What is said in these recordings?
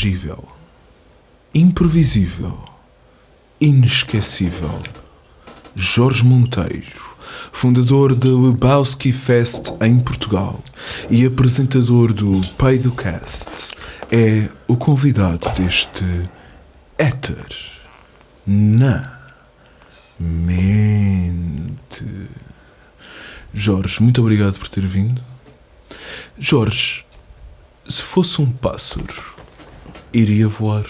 intangível, imprevisível, inesquecível. Jorge Monteiro, fundador da Lebowski Fest em Portugal e apresentador do PeidoCast, é o convidado deste Éter na Mente. Jorge, muito obrigado por ter vindo. Jorge, se fosse um pássaro, iria voar?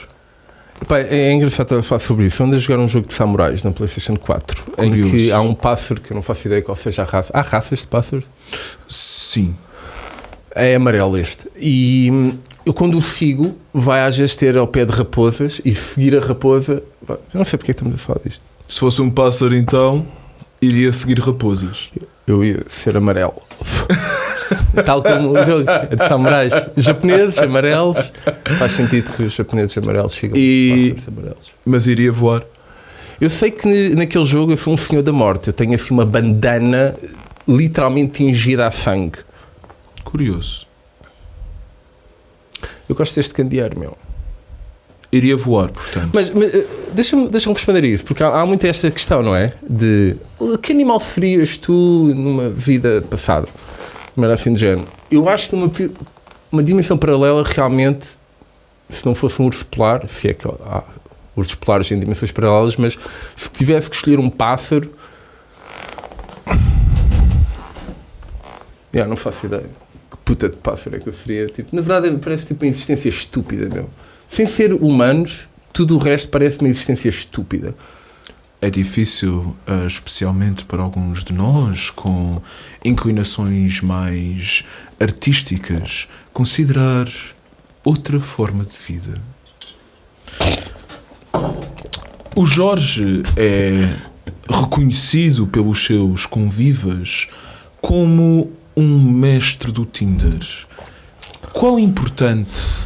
Pai, é engraçado falar sobre isso. Ando a jogar um jogo de samurais na PlayStation 4 Curioso. Em que há um pássaro que eu não faço ideia qual seja a raça. Há raças de pássaros? Sim. É amarelo este. E eu, quando o sigo, vai às vezes ter ao pé de raposas e seguir a raposa. Eu não sei porque é que estamos a falar disto. Se fosse um pássaro, então, iria seguir raposas. Eu ia ser amarelo. Tal como o jogo de samurais. Japoneses amarelos. Faz sentido que os japoneses amarelos sigam E... pássaros amarelos. Mas iria voar? Eu sei que naquele jogo eu sou um senhor da morte. Eu tenho assim uma bandana literalmente tingida a sangue. Curioso. Eu gosto deste candeeiro, meu. Iria voar, portanto. Mas deixa-me responder a isso, porque há muito esta questão, não é? De que animal serias tu numa vida passada? Não era assim do género. Eu acho que numa dimensão paralela, realmente, se não fosse um urso polar, se é que há ursos polares em dimensões paralelas, mas se tivesse que escolher um pássaro, não faço ideia. Que puta de pássaro é que eu seria? Tipo, na verdade, parece tipo uma existência estúpida, meu. Sem ser humanos, tudo o resto parece uma existência estúpida. É difícil, especialmente para alguns de nós, com inclinações mais artísticas, considerar outra forma de vida. O Jorge é reconhecido pelos seus convivas como um mestre do Tinder. Quão importante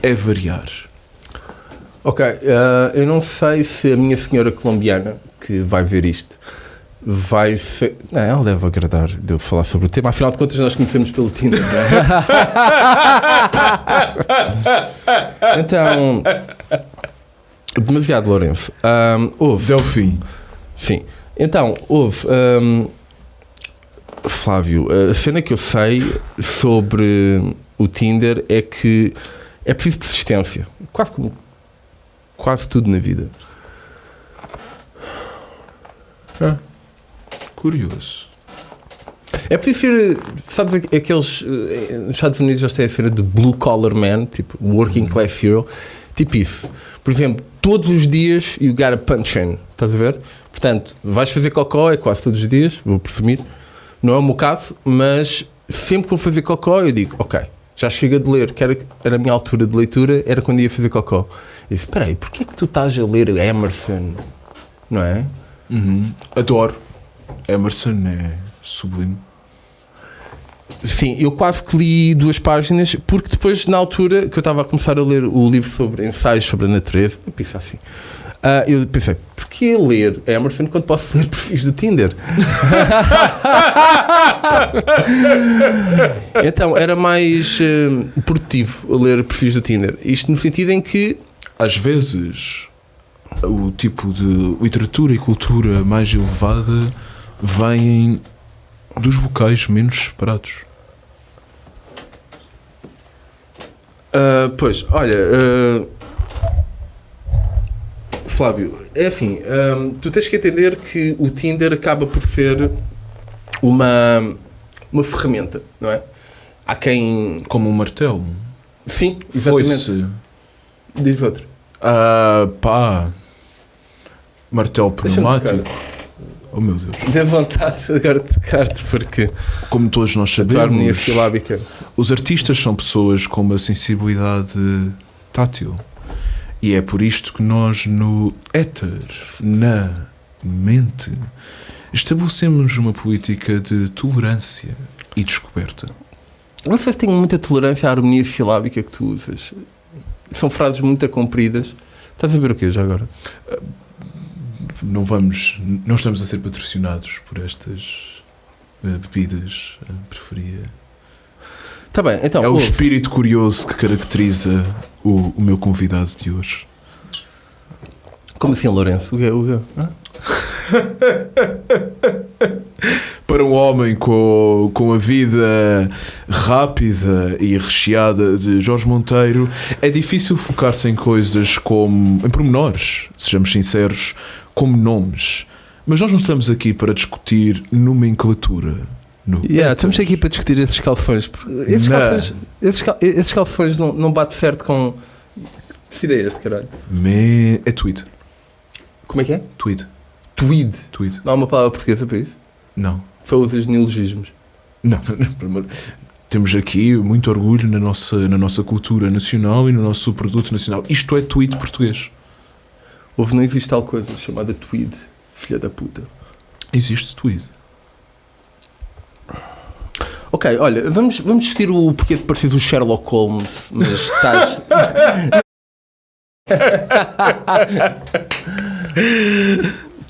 é variar? Ok, eu não sei se a minha senhora colombiana, que vai ver isto, vai ser... Não, ela deve agradar de eu falar sobre o tema. Afinal de contas, nós conhecemos pelo Tinder, não é? Então... Demasiado, Lourenço. Houve... Delfim. Sim. Então, houve... Flávio, a cena que eu sei sobre o Tinder é que é preciso persistência. Quase tudo na vida. Curioso. É preciso ser, sabes, aqueles nos Estados Unidos eles têm a cena de blue collar man, tipo working class hero, tipo isso. Por exemplo, todos os dias you gotta punch in, estás a ver? Portanto, vais fazer cocó, é quase todos os dias, vou presumir, não é o meu caso, mas sempre que vou fazer cocó eu digo, ok, já chega de ler, que era a minha altura de leitura, era quando ia fazer cocó. Eu disse, espera aí, porquê é que tu estás a ler Emerson? Não é? Adoro. Emerson é sublime. Sim, eu quase que li 2 páginas, porque depois, na altura que eu estava a começar a ler o livro sobre ensaios sobre a natureza, eu pensei assim, eu pensei, porquê ler Emerson quando posso ler perfis do Tinder? Então, era mais produtivo ler perfis do Tinder. Isto no sentido em que... Às vezes, o tipo de literatura e cultura mais elevada vêm dos locais menos separados. Pois, olha... Flávio, é assim, tu tens que entender que o Tinder acaba por ser uma ferramenta, não é? Há quem... Como um martelo. Sim, exatamente. Foi-se. Diz outro. Martelo pneumático. Oh meu Deus. Dê vontade agora de tocar-te, porque Como todos nós a tua harmonia sabemos, silábica... os artistas são pessoas com uma sensibilidade tátil. E é por isto que nós no Éter, na Mente, estabelecemos uma política de tolerância e descoberta. Não sei se tenho muita tolerância à harmonia silábica que tu usas. São frases muito compridas. Estás a ver o quê já agora? Não estamos a ser patrocinados por estas bebidas. Preferia. Está bem, então... É o espírito curioso que caracteriza o meu convidado de hoje. Como assim, Lourenço? O quê? Hã? Para um homem com a vida rápida e recheada de Jorge Monteiro, é difícil focar-se em coisas como... em pormenores, sejamos sinceros, como nomes. Mas nós não estamos aqui para discutir nomenclatura. Estamos aqui para discutir esses calções. Porque esses calções não bate certo com... Que ideias de caralho? É tweed. Como é que é? Tweed. Tweed. Não há uma palavra portuguesa para isso? Não. Só usas neologismos. Não. Temos aqui muito orgulho na nossa cultura nacional e no nosso produto nacional. Isto é tweed português. Não existe tal coisa chamada tweed, filha da puta. Existe tweed. Ok, olha, vamos discutir o porquê de parecer o Sherlock Holmes, mas estás...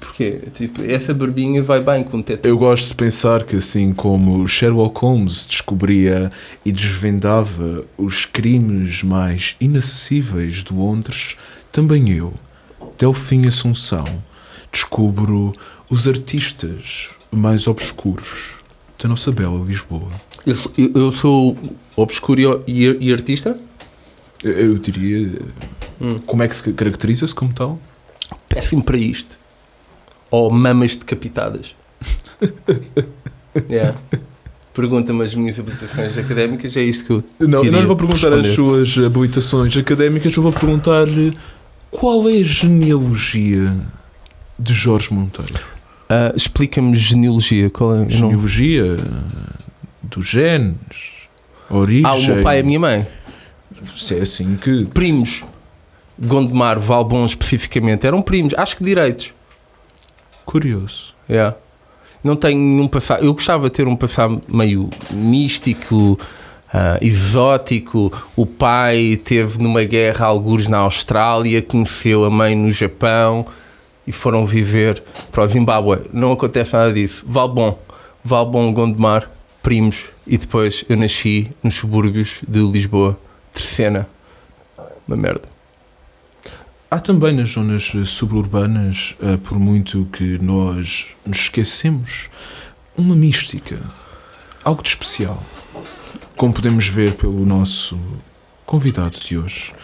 Porquê? Tipo, essa barbinha vai bem com o teto. Eu gosto de pensar que assim como Sherlock Holmes descobria e desvendava os crimes mais inacessíveis de Londres, também eu, Delfim Assunção, descubro os artistas mais obscuros da nossa bela Lisboa. Eu sou obscuro e artista? Eu diria... Como é que se caracteriza-se como tal? Péssimo para isto. Ou mamas decapitadas. Pergunta-me as minhas habilitações académicas, é isto que eu não lhe vou perguntar responder. as suas habilitações académicas, eu vou perguntar-lhe qual é a genealogia de Jorge Monteiro. Explica-me genealogia. Qual é? Genealogia dos genes, origem... O meu pai e a minha mãe. Se é assim que... Primos. Gondomar, Valbon especificamente, eram primos, acho que direitos. Curioso. Não tenho nenhum passado. Eu gostava de ter um passado meio místico, exótico. O pai esteve numa guerra, algures na Austrália, conheceu a mãe no Japão e foram viver para o Zimbábue. Não acontece nada disso. Valbon, Gondomar, primos. E depois eu nasci nos subúrbios de Lisboa, Terceira. Uma merda. Há também nas zonas suburbanas, por muito que nós nos esquecemos, uma mística, algo de especial, como podemos ver pelo nosso convidado de hoje.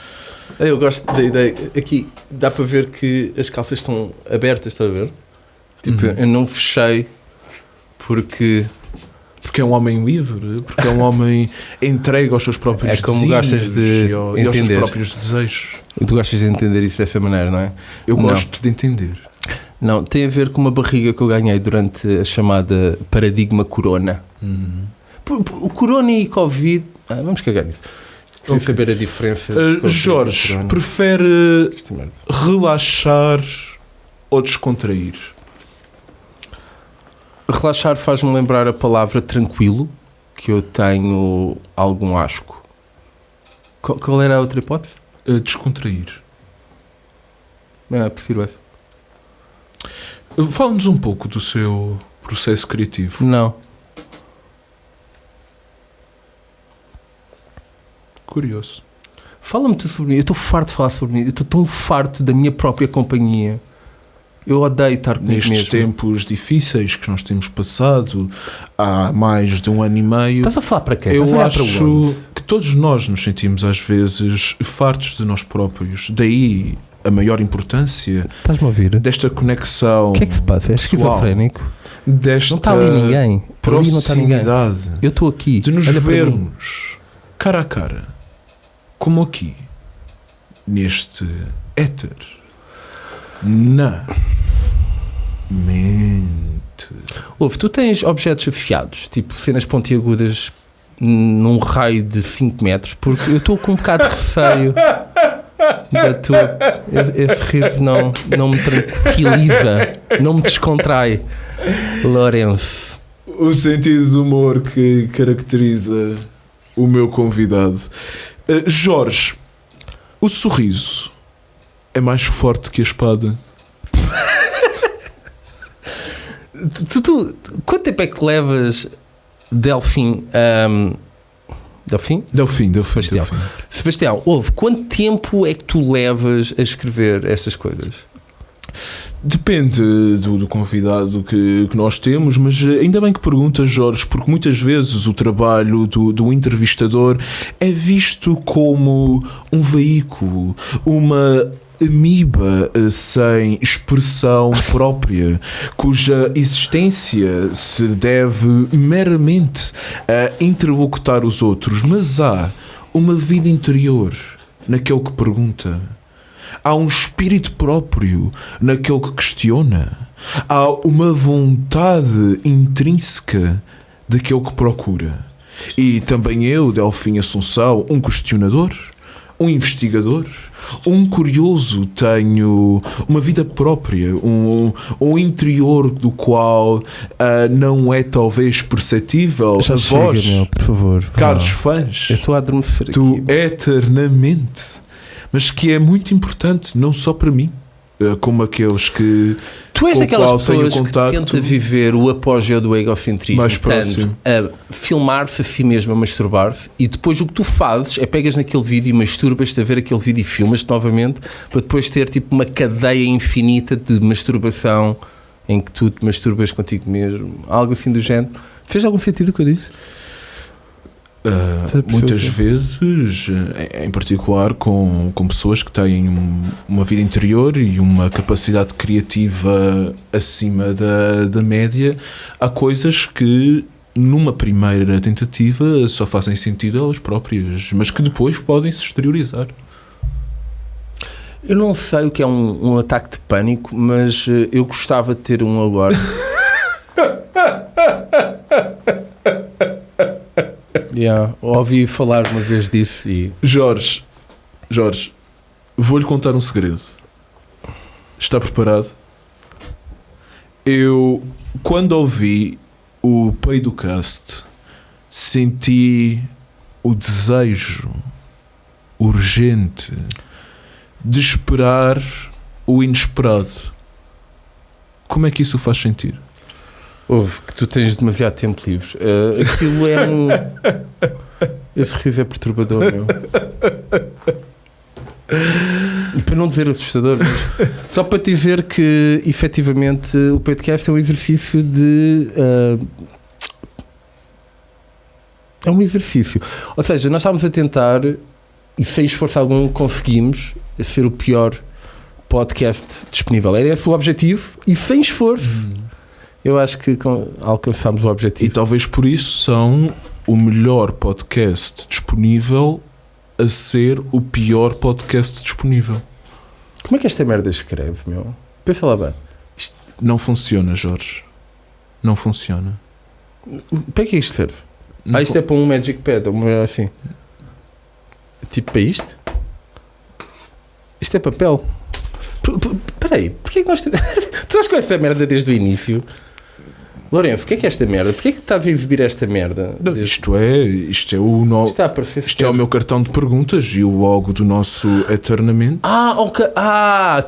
Eu gosto da ideia, aqui dá para ver que as calças estão abertas, está a ver? Tipo, eu não fechei porque é um homem livre, porque é um homem entregue aos seus próprios como gostas de e aos seus próprios desejos. Tu gostas de entender isso dessa maneira, não é? Eu gosto de entender. Não, tem a ver com uma barriga que eu ganhei durante a chamada paradigma corona. O corona e Covid... vamos cagar nisso. Queria saber a diferença. Jorge, prefere relaxar ou descontrair? Relaxar faz-me lembrar a palavra tranquilo, que eu tenho algum asco. Qual era a outra hipótese? Descontrair. Prefiro essa. Fala-nos um pouco do seu processo criativo. Não. Curioso. Fala-me tu sobre mim. Eu estou farto de falar sobre mim. Eu estou tão farto da minha própria companhia. Eu odeio estar comigo nestes mesmo. Tempos difíceis que nós temos passado há mais de 1 ano e meio. Estás a falar para quem? Eu acho que todos nós nos sentimos às vezes fartos de nós próprios. Daí a maior importância. Estás-me a ouvir? Desta conexão. O que é que se passa? É esquizofrénico? Desta não está ali ninguém. Ali não está ninguém. Eu estou aqui. De nos vermos cara a cara. Como aqui. Neste éter. Na mente. Ouve, tu tens objetos afiados, tipo cenas pontiagudas num raio de 5 metros, porque eu estou com um bocado de receio da tua... Esse riso não me tranquiliza, não me descontrai, Lourenço. O sentido de humor que caracteriza o meu convidado. Jorge, o sorriso é mais forte que a espada. Quanto tempo é que levas, Delfim? Delfim? Delfim. Sebastião, quanto tempo é que tu levas a escrever estas coisas? Depende do convidado que nós temos, mas ainda bem que perguntas, Jorge, porque muitas vezes o trabalho do entrevistador é visto como um veículo, uma amiba sem expressão própria, cuja existência se deve meramente a interlocutar os outros, mas há uma vida interior naquele que pergunta. Há um espírito próprio naquele que questiona. Há uma vontade intrínseca daquele que procura. E também eu, Delfim Assunção, um questionador, um investigador, um curioso, tenho uma vida própria, um interior do qual não é talvez perceptível Já a chega, voz, meu, por favor. caros fãs, Eu estou a adormecer do aqui. eternamente, mas que é muito importante, não só para mim, como aqueles que Tu és com o daquelas qual tenho pessoas que contacto tenta viver o apogeu do egocentrismo, mais próximo. a filmar-se a si mesmo, a masturbar-se, e depois o que tu fazes é pegas naquele vídeo e masturbas-te a ver aquele vídeo e filmas-te novamente para depois ter tipo uma cadeia infinita de masturbação em que tu te masturbas contigo mesmo, algo assim do género. Fez algum sentido o que eu disse? Muitas vezes, em particular com pessoas que têm uma vida interior e uma capacidade criativa acima da média, há coisas que numa primeira tentativa só fazem sentido a elas próprias, mas que depois podem se exteriorizar. Eu não sei o que é um ataque de pânico, mas eu gostava de ter um agora. Ouvi falar uma vez disso e... Jorge, vou-lhe contar um segredo. Está preparado? Eu, quando ouvi o Peidocast, senti o desejo urgente de esperar o inesperado. Como é que isso faz sentido? Ouve, que tu tens demasiado tempo livre. Aquilo é um... Esse riso é perturbador, meu. Para não dizer assustador, mas só para te dizer que efetivamente o podcast é um exercício de... é um exercício. Ou seja, nós estávamos a tentar e sem esforço algum conseguimos ser o pior podcast disponível. Era esse o objetivo e sem esforço eu acho que alcançámos o objetivo. E talvez por isso são o melhor podcast disponível a ser o pior podcast disponível. Como é que esta merda escreve, meu? Pensa lá bem. Isto... Não funciona, Jorge. Não funciona. Para que isto serve? Não Isto é para um Magic Pad, uma assim. Tipo para isto? Isto é papel. Espera aí, porquê que nós temos... Tu estás com essa merda desde o início? Lourenço, o que é esta merda? Porquê que estás a exibir esta merda? Não, isto é o no... Está a aparecer. Isto é o meu cartão de perguntas e o logo do nosso Eternamente. Ok.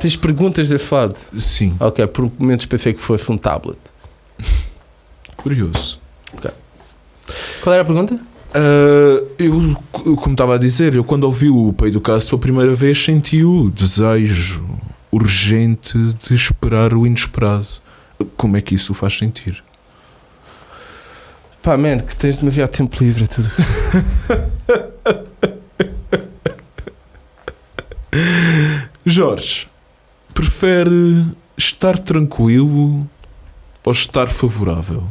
Tens perguntas desse lado? Sim. Ok, por momentos pensei que fosse um tablet. Curioso. Ok. Qual era a pergunta? Eu, como estava a dizer, eu quando ouvi o Peidocast pela primeira vez senti o desejo urgente de esperar o inesperado. Como é que isso faz sentir? Pá, man, que tens demasiado tempo livre é tudo. Jorge, prefere estar tranquilo ou estar favorável?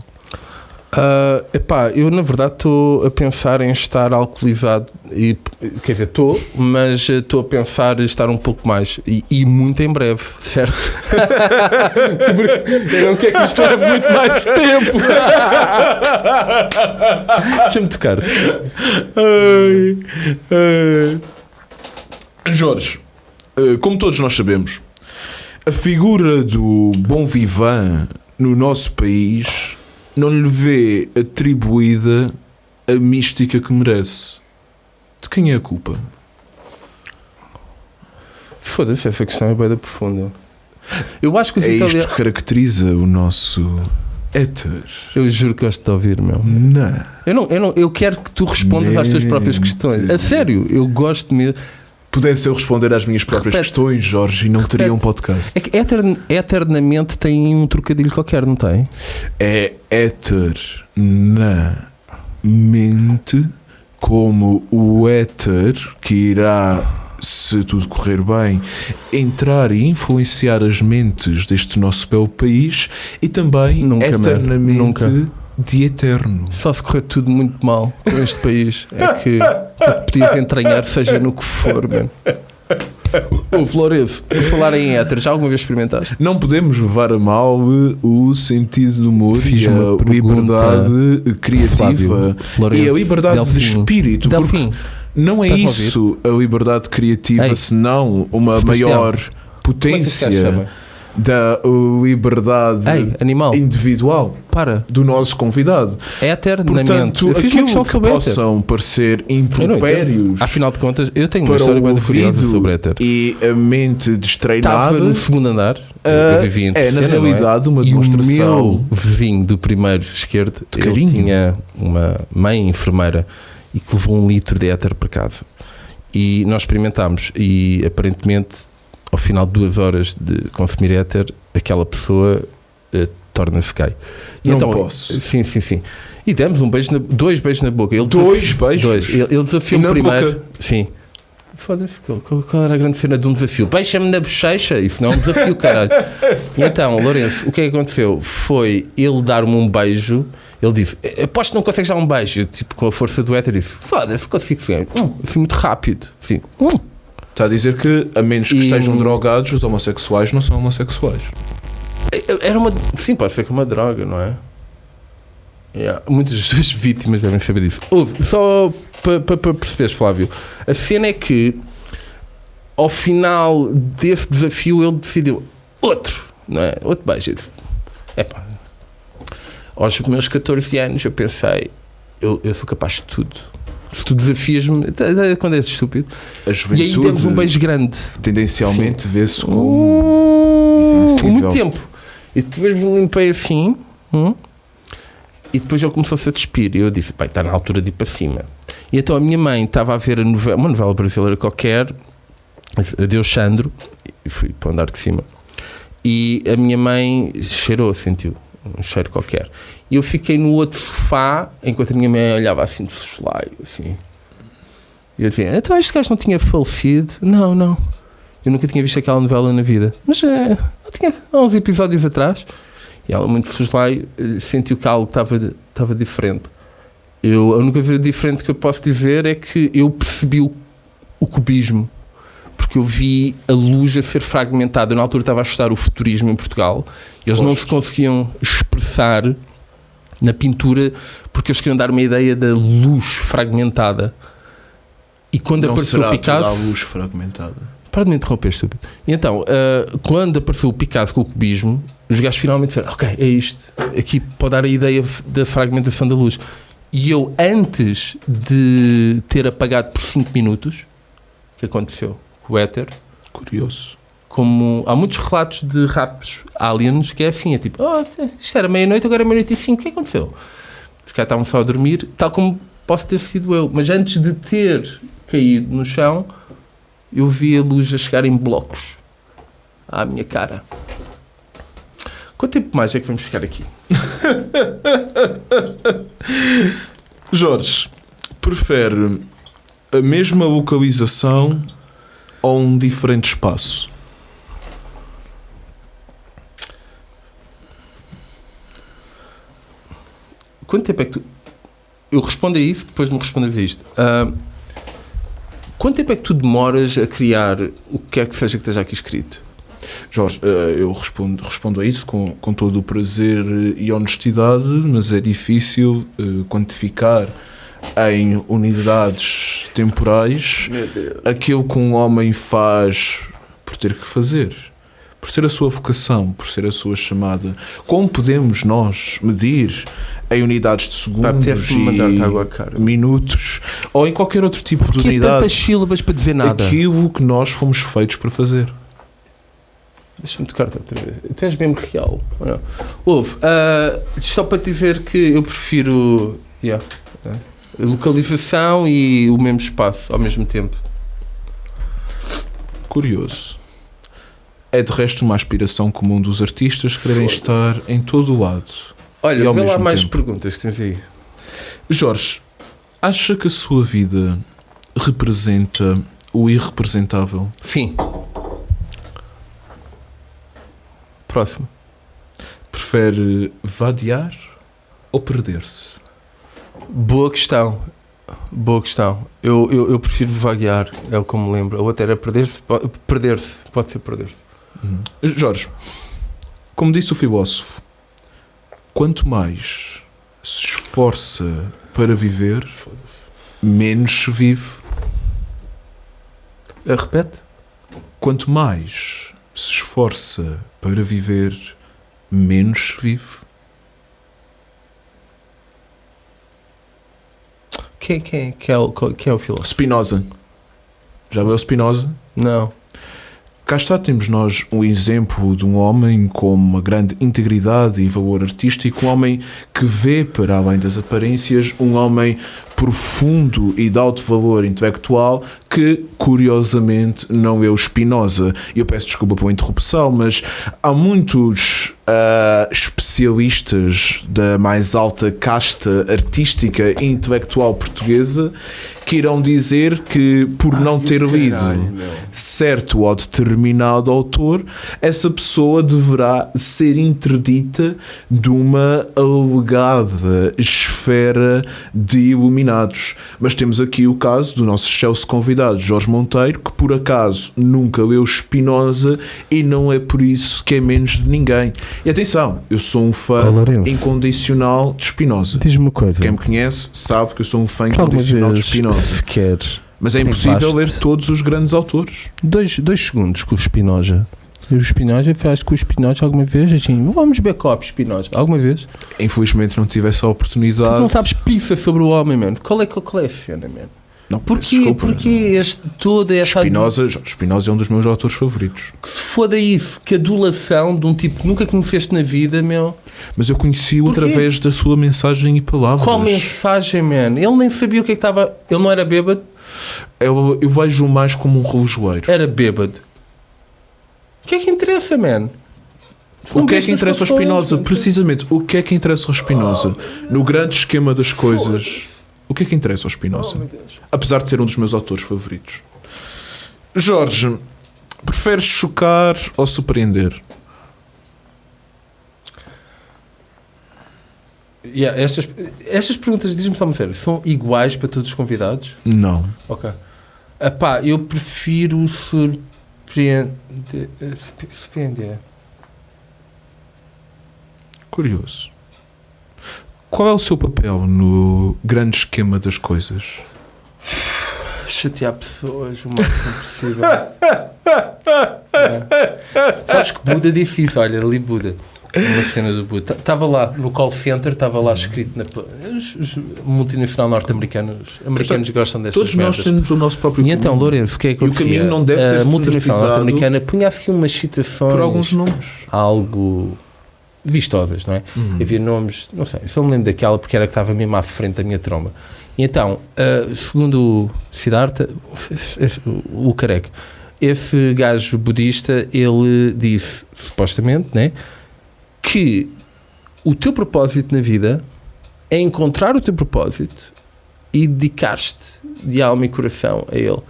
Eu na verdade estou a pensar em estar alcoolizado e, quer dizer, mas estou a pensar em estar um pouco mais e muito em breve, certo? Eu não quero que isto leve muito mais tempo. Deixa-me tocar. Jorge, como todos nós sabemos, a figura do bom vivant no nosso país não lhe vê atribuída a mística que merece. De quem é a culpa? Foda-se, essa questão é bem profunda. Eu acho que os É isto italianos... que caracteriza o nosso éter Eu juro que gosto de ouvir, meu. na Eu quero que tu respondas às tuas próprias questões. A sério, eu gosto mesmo. pudesse eu responder às minhas próprias Repete. questões, Jorge, e não teria um podcast. É que eternamente tem um trocadilho qualquer, não tem? É eternamente como o éter que irá, se tudo correr bem, entrar e influenciar as mentes deste nosso belo país e também Nunca, man. eternamente Nunca. de eterno. Só se correr tudo muito mal com este país é que podias entranhar, seja no que for, mano. Ô, Florenço, por falar em éter, já alguma vez experimentaste? Não podemos levar a mal o sentido do humor Fiz e a uma pergunta, liberdade criativa Flávio, Lourenço, e a liberdade de Delfim. espírito. Porque Delfim, não é Estás-me a isso a liberdade criativa, Ei, senão uma Sebastião, maior como é que se potência chama? da liberdade Ei, animal, individual para. do nosso convidado. Eternamente. Portanto, Eu fiz uma aquilo questão que sobre éter. possam parecer Eu não entendo. impropérios Afinal de contas, eu tenho uma para história o bem curiosa ouvido sobre éter. e a mente Estava destreinada, no segundo andar, eu vivia em é na terceira, não realidade uma E o demonstração meu vizinho do primeiro esquerdo, de ele carinho. tinha uma mãe enfermeira e que levou 1 litro de éter para casa. E nós experimentámos e aparentemente ao final de 2 horas de consumir éter, aquela pessoa torna-se gay. E Não então, posso. Sim. E demos 2 beijos na boca. Ele 2 beijos? 2. Ele desafiou-me Na primeiro. boca? Sim. Foda-se, qual era a grande cena de um desafio? Beija-me na bochecha, isso não é um desafio, caralho. E então, Lourenço, o que é que aconteceu? Foi ele dar-me um beijo. Ele disse: aposto que não consegues dar um beijo. Eu, tipo, com a força do éter, disse: foda-se, consigo sim. Assim, muito rápido. Assim, Está a dizer que, a menos que E- estejam drogados, os homossexuais não são homossexuais. Era uma. Sim, pode ser que uma droga, não é? Yeah. Muitas das vítimas devem saber disso. Só para perceberes, Flávio, a cena é que ao final desse desafio ele decidiu outro, não é? Outro beijo. Eu disse, epá, aos meus 14 anos eu pensei, eu sou capaz de tudo. Se tu desafias-me, quando és estúpido. A E juventude aí demos um beijo grande. tendencialmente vê-se como invencível. Muito tempo. E depois me limpei assim. E depois ele começou-se a despir. E eu disse: pai, está na altura de ir para cima. E então a minha mãe estava a ver uma novela brasileira qualquer, Adeus Sandro, e fui para o andar de cima. E a minha mãe cheirou, sentiu um cheiro qualquer. E eu fiquei no outro sofá, enquanto a minha mãe olhava assim de soslaio, assim. E eu dizia: então este gajo não tinha falecido? Não. Eu nunca tinha visto aquela novela na vida. Mas eu tinha há uns episódios atrás. E ela, muito soslaio, sentiu que algo estava diferente. A única coisa diferente que eu posso dizer é que eu percebi o cubismo. Porque eu vi a luz a ser fragmentada. Eu, na altura, estava a estudar o futurismo em Portugal. Eles não se conseguiam expressar na pintura porque eles queriam dar uma ideia da luz fragmentada. E quando Não apareceu será o Picasso... toda a luz fragmentada. Para de me interromper, estúpido. E então, quando apareceu o Picasso com o cubismo, os gajos finalmente disseram: ok, é isto. Aqui pode dar a ideia da fragmentação da luz. E eu, antes de ter apagado por 5 minutos, o que aconteceu com o éter, Curioso. como há muitos relatos de raptos aliens que é assim, é tipo, isto era meia-noite, agora é meia-noite e 5, o que aconteceu? Se calhar estavam só a dormir, tal como posso ter sido eu. Mas antes de ter caído no chão, eu vi a luz a chegar em blocos à minha cara. Quanto tempo mais é que vamos ficar aqui? Jorge, prefere a mesma localização ou um diferente espaço? Quanto tempo é que tu... Eu respondo a isso, depois me respondes a isto. Quanto tempo é que tu demoras a criar o que quer que seja que esteja aqui escrito? Jorge, eu respondo a isso com todo o prazer e honestidade, mas é difícil quantificar em unidades temporais Meu Deus. aquilo que um homem faz por ter que fazer, por ser a sua vocação, por ser a sua chamada. Como podemos nós medir em unidades de segundos apetece-me mandar-te água à cara. minutos ou em qualquer outro tipo de Que é tantas unidade sílabas para dizer nada? aquilo que nós fomos feitos para fazer? Deixa-me tocar-te outra vez. Tu és mesmo real. Não. Ouve, só para te dizer que eu prefiro localização e o mesmo espaço ao mesmo tempo. Curioso. É de resto uma aspiração comum dos artistas quererem estar em todo o lado. Olha, E ao vê lá mesmo mais tempo. perguntas que tens aí. Jorge, acha que a sua vida representa o irrepresentável? Sim. Próximo. Prefere vadiar ou perder-se? Boa questão. Boa questão. Eu prefiro vaguear, é o que eu me lembro. A outra era perder-se. Perder-se. Pode ser perder-se. Jorge, como disse o filósofo, quanto mais se esforça para viver, menos se vive. Repete? Quanto mais se esforça para viver, menos se vive. Quem é o filósofo? Spinoza. Já leu Spinoza? Não. Cá está, temos nós um exemplo de um homem com uma grande integridade e valor artístico, um homem que vê para além das aparências, um homem profundo e de alto valor intelectual que, curiosamente, não é o Spinoza. Eu peço desculpa pela interrupção, mas há muitos especialistas da mais alta casta artística e intelectual portuguesa que irão dizer que, por não ter lido certo ou determinado autor, essa pessoa deverá ser interdita de uma alegada esfera de iluminados. Mas temos aqui o caso do nosso excelso convidado Jorge Monteiro, que por acaso nunca leu Spinoza e não é por isso que é menos de ninguém. E atenção, eu sou um fã incondicional de Spinoza. Diz-me uma coisa. Quem me conhece sabe que eu sou um fã incondicional de Spinoza. Se queres, mas é impossível ler todos os grandes autores. Dois segundos com o Spinoza. O Spinoza, falaste com o Spinoza alguma vez? Assim, vamos backup Spinoza. Alguma vez? Infelizmente não tive essa oportunidade. Tu não sabes pizza sobre o homem, mano. Qual é a cena, mano? Não, Porquê toda essa... Spinoza é um dos meus autores favoritos. Que se foda isso, que adulação de um tipo que nunca conheceste na vida, meu. Mas eu conheci-o através da sua mensagem e palavras. Qual mensagem, man? Ele nem sabia o que é que estava... Ele não era bêbado? Eu vejo-o mais como um relojoeiro. Era bêbado. O que é que interessa, man? O que é que interessa ao Spinoza? Precisamente, o que é que interessa ao Spinoza? No grande esquema das coisas... O que é que interessa ao Spinoza? Apesar de ser um dos meus autores favoritos. Jorge, preferes chocar ou surpreender? Estas perguntas, diz-me só uma sério, são iguais para todos os convidados? Não. Ok. Epá, eu prefiro surpreender. Curioso. Qual é o seu papel no grande esquema das coisas? Chatear pessoas o máximo possível. Sabes que Buda disse isso? Olha, ali Buda. Uma cena do Buda. Estava lá no call center, estava lá escrito os multinacional norte-americanos. Americanos gostam destas todos nós temos o nosso próprio caminho. E então, Lourenço, o que é que o caminho não deve ser a multinacional norte-americana punha assim umas citações por alguns nomes. Algo vistosas, não é? Havia nomes, não sei, só me lembro daquela porque era que estava mesmo à frente da minha tromba. E então, segundo o Siddhartha, o careca, esse gajo budista, ele disse, supostamente, né, que o teu propósito na vida é encontrar o teu propósito e dedicar-te de alma e coração a ele.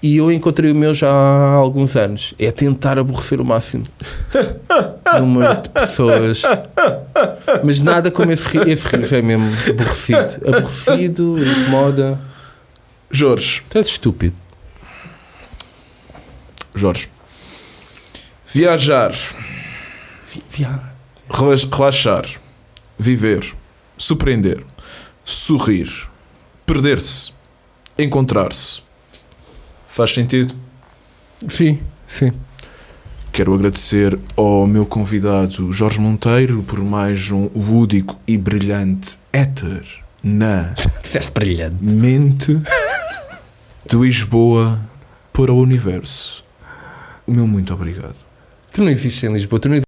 E eu encontrei o meu já há alguns anos. É tentar aborrecer o máximo número de pessoas. Mas nada como esse riso é mesmo aborrecido. Aborrecido, incomoda. Jorge. Tu és estúpido. Jorge. Viajar. Relaxar. Viver. Surpreender. Sorrir. Perder-se. Encontrar-se. Faz sentido? Sim, sim. Quero agradecer ao meu convidado Jorge Monteiro por mais um lúdico e brilhante éter na brilhante. mente de Lisboa para o universo. O meu muito obrigado. Tu não existes em Lisboa, tu não